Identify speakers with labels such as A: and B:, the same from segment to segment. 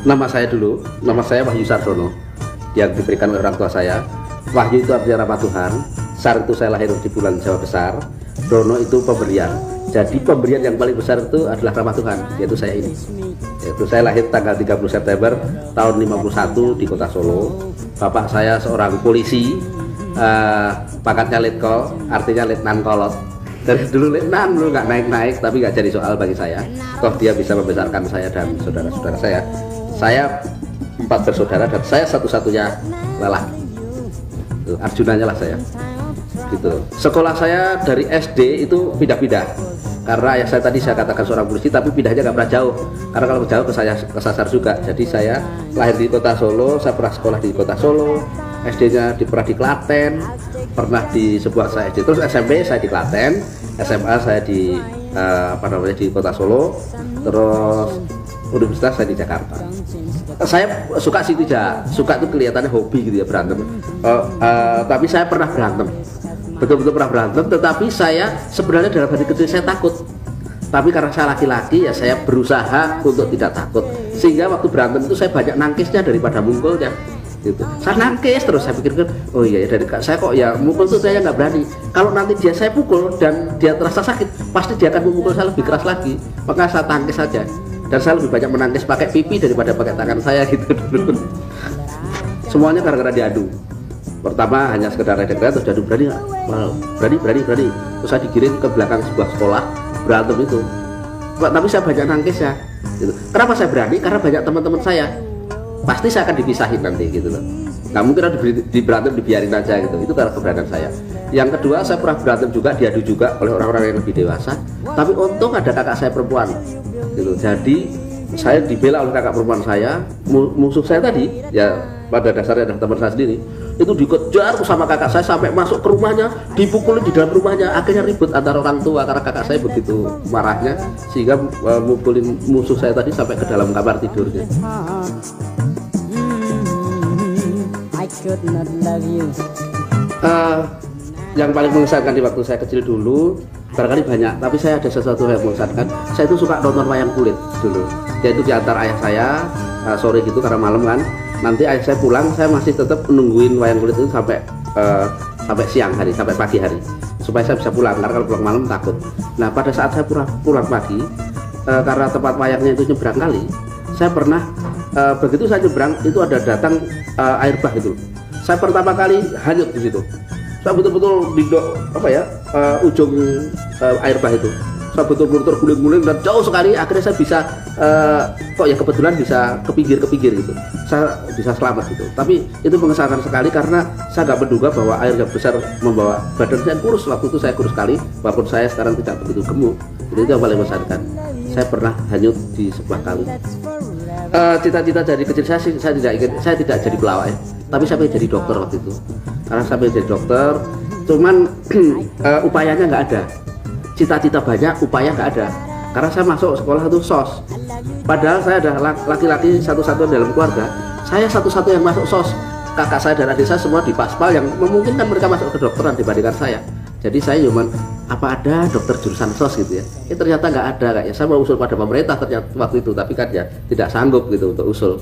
A: Nama saya Wahyu Sardono yang diberikan oleh orang tua saya. Wahyu itu artinya nama Tuhan, Sar itu saya lahir di bulan Jawa Besar, Dono itu pemberian. Jadi pemberian yang paling besar itu adalah nama Tuhan, yaitu saya ini. Yaitu saya lahir tanggal 30 September tahun 51 di kota Solo. Bapak saya seorang polisi, pangkatnya Letkol, artinya Letnan Kolot. Dari dulu Letnan, dulu nggak naik-naik, tapi nggak jadi soal bagi saya. Toh dia bisa membesarkan saya dan saudara-saudara saya. Saya 4 bersaudara dan saya satu-satunya lelaki. Arjunanya lah saya. Gitu. Sekolah saya dari SD itu pindah-pindah. Karena ya saya tadi saya katakan seorang polisi, tapi pindahnya nggak pernah jauh. Karena kalau jauh kesasar juga. Jadi saya lahir di kota Solo, saya pernah sekolah di kota Solo. SD-nya pernah di Klaten, pernah di sebuah saya SD. Terus SMP saya di Klaten, SMA saya di di kota Solo. Terus universitas saya di Jakarta. Saya suka sih tidak, suka itu kelihatannya hobi gitu ya, berantem. Tapi saya pernah berantem, betul-betul pernah berantem. Tetapi saya sebenarnya dalam hati kecil saya takut. Tapi karena saya laki-laki ya saya berusaha untuk tidak takut. Sehingga waktu berantem itu saya banyak nangkisnya daripada mukulnya. Gitu. Saya nangkis terus, saya pikirkan, oh iya ya, dari saya kok ya mukul tuh saya nggak berani. Kalau nanti dia saya pukul dan dia terasa sakit, pasti dia akan memukul saya lebih keras lagi. Maka saya tangkis saja. Dan saya lebih banyak menangkis pakai pipi daripada pakai tangan saya gitu dulu. Semuanya gara-gara diadu. Pertama hanya sekedar ledek-ledek, terus diadu berani nggak? Berani. Terus saya digiring ke belakang sebuah sekolah berantem itu. Tapi saya banyak nangkis ya. Gitu. Kenapa saya berani? Karena banyak teman-teman saya. Pasti saya akan dipisahin nanti gitu loh. Nggak mungkin di berantem dibiarin aja gitu. Itu karena keberanian saya. Yang kedua, saya pernah berantem juga, diadu juga oleh orang-orang yang lebih dewasa. Tapi untung ada kakak saya perempuan gitu. Jadi saya dibela oleh kakak perempuan saya. Musuh saya tadi ya pada dasarnya adalah teman saya sendiri. Itu dikejar sama kakak saya sampai masuk ke rumahnya, dipukulin di dalam rumahnya. Akhirnya ribut antara orang tua karena kakak saya begitu marahnya sehingga mukulin musuh saya tadi sampai ke dalam kamar tidurnya. Yang paling mengesankan di waktu saya kecil dulu barangkali banyak, tapi saya ada sesuatu yang mengesankan. Saya itu suka nonton wayang kulit dulu, yaitu diantar ayah saya sore gitu karena malam kan. Nanti ayah saya pulang, saya masih tetap menungguin wayang kulit itu sampai siang hari, sampai pagi hari, supaya saya bisa pulang, karena kalau pulang malam takut. Nah pada saat saya pulang pagi, karena tempat wayangnya itu nyebrang kali, saya pernah begitu saya nyebrang itu ada datang air bah itu. Saya pertama kali hanyut di situ. Saya betul-betul di ujung air bah itu. Saya betul-betul terguling-guling dan jauh sekali. Akhirnya saya bisa kebetulan bisa ke pinggir gitu. Saya bisa selamat gitu. Tapi itu mengesankan sekali karena saya nggak menduga bahwa air yang besar membawa badan saya kurus. Waktu itu saya kurus sekali, walaupun saya sekarang tidak begitu gemuk. Jadi itu yang paling mengesankan. Saya pernah hanyut di sebuah kali. Cita-cita dari kecil saya tidak jadi pelawak ya. Tapi saya pengen jadi dokter waktu itu. Karena saya pengen jadi dokter, cuman upayanya nggak ada. Cita-cita banyak, upaya nggak ada. Karena saya masuk sekolah itu SOS. Padahal saya adalah laki-laki satu-satunya dalam keluarga. Saya satu-satu yang masuk SOS. Kakak saya dan adik saya semua di Paspal yang memungkinkan mereka masuk ke kedokteran dibandingkan saya. Jadi saya cuman apa ada dokter jurusan SOS gitu ya. Ternyata nggak ada kayaknya. Saya mau usul pada pemerintah ternyata waktu itu, tapi kan ya tidak sanggup gitu untuk usul.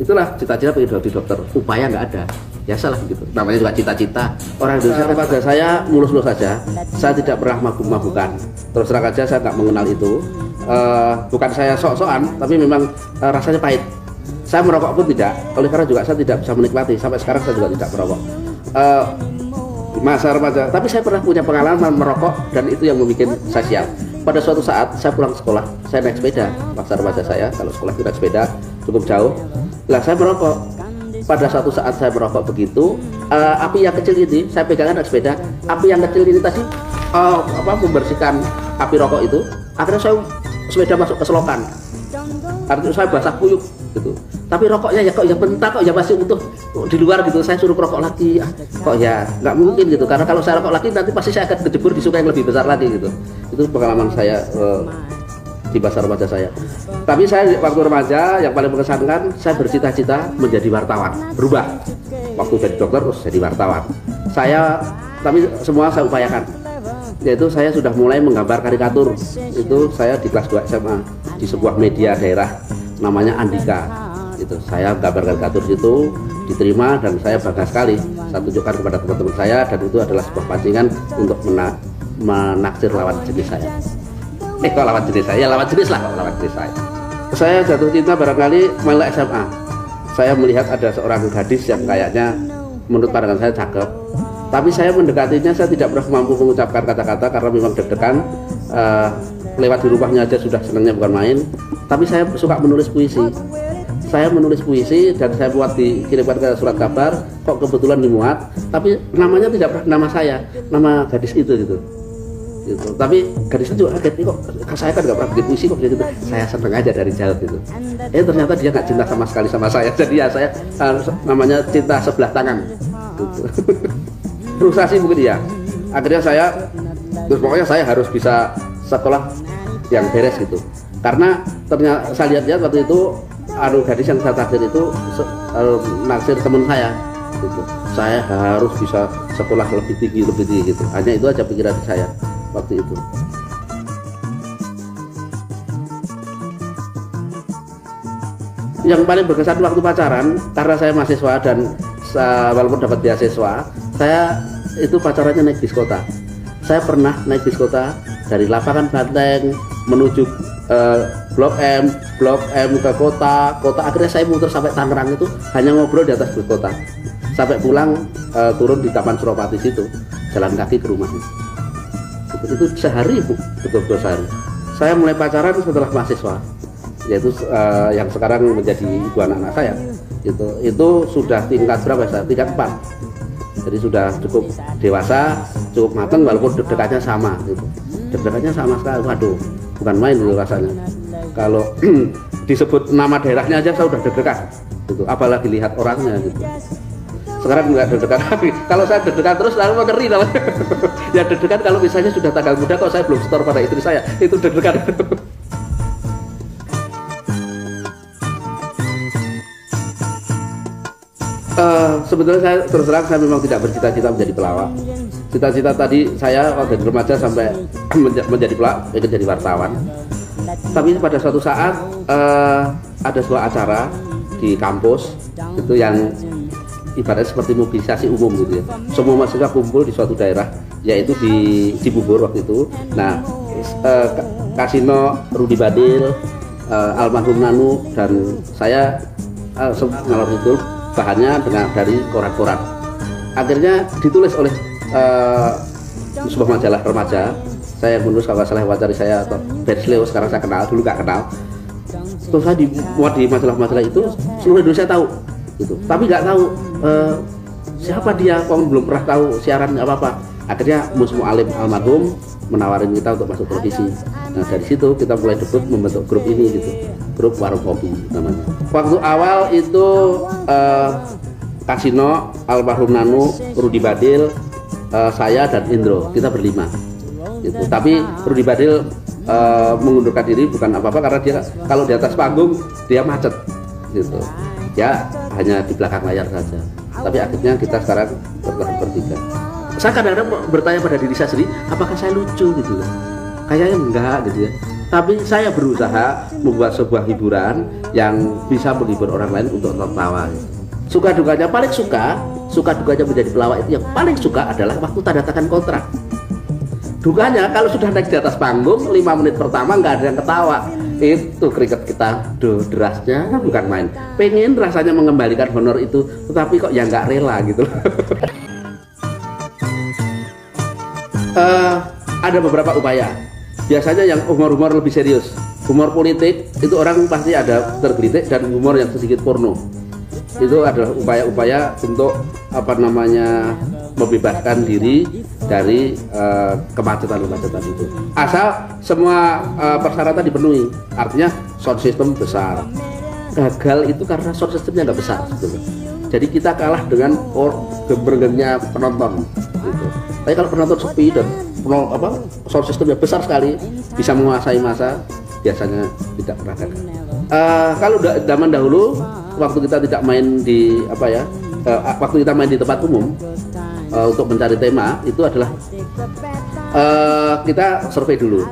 A: Itulah cita-cita pengen jadi dokter, upaya nggak ada. Ya salah gitu. Namanya juga cita-cita. Orang Indonesia pada saya mulus-mulus saja. Saya tidak pernah mabuk-mabukan. Terus terang aja saya nggak mengenal itu. Bukan saya sok-sokan, tapi memang rasanya pahit. Saya merokok pun tidak. Oleh karena juga saya tidak bisa menikmati. Sampai sekarang saya juga tidak merokok. Masa remaja, tapi saya pernah punya pengalaman merokok dan itu yang membuat saya sial. Pada suatu saat saya pulang sekolah, saya naik sepeda. Masa remaja saya kalau sekolah naik sepeda cukup jauh. Lah saya merokok. Pada suatu saat saya merokok begitu, api yang kecil ini saya pegangan naik sepeda. Api yang kecil ini tadi membersihkan api rokok itu. Akhirnya saya sepeda masuk ke selokan. Artinya saya basah kuyup gitu. Tapi rokoknya ya kok ya bentar kok ya masih utuh di luar gitu. Saya suruh rokok lagi, kok ya nggak mungkin gitu. Karena kalau saya rokok lagi nanti pasti saya akan kejebur di sungai yang lebih besar lagi gitu. Itu pengalaman saya di masa remaja saya. Tapi saya waktu remaja yang paling mengesankan, saya bercita-cita menjadi wartawan. Berubah. Waktu jadi dokter terus jadi wartawan. Tapi semua saya upayakan. Yaitu saya sudah mulai menggambar karikatur. Itu saya di kelas 2 SMA di sebuah media daerah namanya Andika. Itu saya gambar karikatur situ, diterima dan saya bangga sekali. Saya tunjukkan kepada teman-teman saya dan itu adalah sebuah pancingan untuk menaksir lawan jenis saya. Kok lawan jenis saya? Ya lawan jenis lah, lawan jenis saya. Saya jatuh cinta barangkali mulai SMA. Saya melihat ada seorang gadis yang kayaknya menurut pandangan saya cakep. Tapi saya mendekatinya, saya tidak pernah mampu mengucapkan kata-kata karena memang deg-degan. Lewat di rumahnya aja sudah senangnya bukan main. Tapi saya suka menulis puisi. Saya menulis puisi dan saya buat dikirimkan ke surat kabar. Kok kebetulan dimuat, tapi namanya tidak pernah nama saya, nama gadis itu gitu. Tapi gadisnya juga kaget, kok saya kan nggak pernah bikin puisi kok gitu. Saya seneng aja dari jauh gitu. Ternyata dia nggak cinta sama sekali sama saya. Jadi ya saya namanya cinta sebelah tangan. Gitu. Frustasi mungkin ya. Akhirnya terus pokoknya saya harus bisa sekolah yang beres gitu. Karena ternyata saya lihat waktu itu gadis yang saya taksir itu naksir teman saya gitu. Saya harus bisa sekolah lebih tinggi gitu. Hanya itu aja pikiran saya waktu itu. Yang paling berkesan waktu pacaran, karena saya mahasiswa dan walaupun dapat beasiswa, saya itu pacarannya naik bis kota. Saya pernah naik bis kota dari lapangan Banteng menuju Blok M ke kota, akhirnya saya muter sampai Tangerang itu hanya ngobrol di atas bis kota. Sampai pulang turun di Taman Suropati situ, jalan kaki ke rumah. Itu sehari Bu, betul-betul sehari. Saya mulai pacaran setelah mahasiswa, yaitu yang sekarang menjadi ibu anak-anak saya. Itu sudah tingkat berapa ya? Tingkat 4. Jadi sudah cukup dewasa, cukup matang walaupun deg-degannya sama gitu. Deg-degannya sama sekali. Waduh, bukan main itu rasanya. Kalau disebut nama daerahnya aja saya udah deg-degan gitu. Apalagi lihat orangnya gitu. Sekarang nggak deg-degan lagi. Kalau saya deg-degan terus lalu ngeri namanya. Ya deg-degan kalau misalnya sudah tanggal muda kok saya belum setor pada istri saya, itu deg-degan. Sebetulnya saya terus terang saya memang tidak bercita-cita menjadi pelawak. Cita-cita tadi saya waktu dari remaja sampai menjadi pelawak, ingin jadi wartawan. Tapi pada suatu saat ada sebuah acara di kampus itu yang ibaratnya seperti mobilisasi umum gitu ya. Semua mahasiswa kumpul di suatu daerah, yaitu di Cibubur waktu itu. Nah, Kasino, Rudi Badil, almarhum Nanu dan saya ngalor itu bahannya dari koran-koran. Akhirnya ditulis oleh sebuah majalah remaja. Saya menulis kalau salah wawancara saya atau Bersleo, sekarang saya kenal, dulu nggak kenal. Terus saya dimuat di majalah-majalah itu, seluruh Indonesia tahu gitu. Tapi nggak tahu siapa dia, orang belum pernah tahu siaran apa-apa. Akhirnya Mus Mualim almarhum menawarin kita untuk masuk televisi. Nah dari situ kita mulai debut membentuk grup ini gitu, grup Warung Kopi namanya. Waktu awal itu Kasino, almarhum Nanu, Rudi Badil, saya dan Indro, kita berlima gitu. Tapi Rudi Badil mengundurkan diri bukan apa-apa karena dia kalau di atas panggung dia macet gitu. Ya hanya di belakang layar saja. Tapi akhirnya kita sekarang bertiga. Saya kadang-kadang bertanya pada diri saya sendiri, apakah saya lucu gitu ya? Kayaknya enggak gitu ya. Tapi saya berusaha membuat sebuah hiburan yang bisa menghibur orang lain untuk tertawa. Suka dukanya paling suka dukanya menjadi pelawak itu yang paling suka adalah waktu tanda tangan kontrak. Dukanya kalau sudah naik di atas panggung 5 menit pertama nggak ada yang ketawa, itu keringat kita derasnya bukan main. Pengen rasanya mengembalikan honor itu, tetapi kok ya nggak rela gitu. Ada beberapa upaya. Biasanya yang humor-humor lebih serius, humor politik itu orang pasti ada tergelitik, dan humor yang sedikit porno itu adalah upaya-upaya untuk membebaskan diri dari kemacetan itu. Asal semua persyaratan dipenuhi, artinya sound system besar. Gagal itu karena sound systemnya nggak besar sebetulnya. Jadi kita kalah dengan gembrengnya penonton gitu. Tapi kalau penonton sepi dan sound systemnya besar sekali, bisa menguasai masa, biasanya tidak pernah gagal. Kalau zaman dahulu waktu kita tidak main di waktu kita main di tempat umum untuk mencari tema, itu adalah Kita survei dulu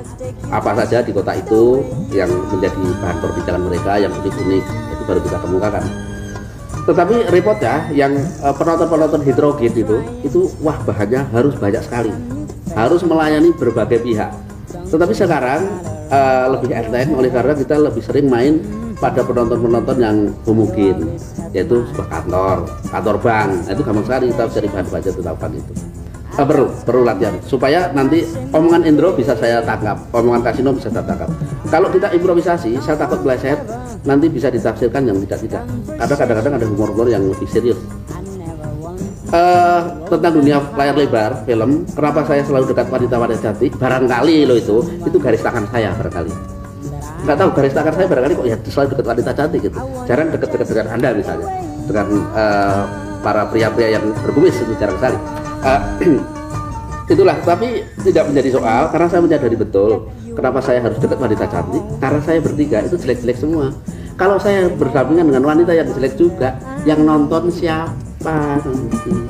A: apa saja di kota itu yang menjadi bahan perbincangan mereka yang unik-unik, itu baru kita kemukakan. Tetapi repotnya yang penonton-penonton heterogen itu wah bahannya harus banyak sekali, harus melayani berbagai pihak. Tetapi sekarang lebih enteng, oleh karena kita lebih sering main pada penonton-penonton yang homogen, yaitu sebuah kantor bank. Nah, itu gampang sekali kita cari bahan-bahan tentang itu. Perlu latihan supaya nanti omongan Indro bisa saya tangkap, omongan Kasino bisa saya tangkap. Kalau kita improvisasi, saya takut meleset, nanti bisa ditafsirkan yang tidak. Karena kadang-kadang ada humor-humor yang lebih serius. Tentang dunia layar lebar film, kenapa saya selalu dekat wanita-wanita cantik? Barangkali loh itu garis tangan saya barangkali. Nggak tahu garis tangan saya barangkali kok ya selalu dekat wanita cantik gitu. Jarang dekat-dekat dengan Anda misalnya, dengan para pria-pria yang berkumis itu jarang sekali. Itulah, tapi tidak menjadi soal karena saya menyadari betul kenapa saya harus dekat wanita cantik, karena saya bertiga itu jelek-jelek semua. Kalau saya berdampingan dengan wanita yang jelek juga, yang nonton siapa nanti?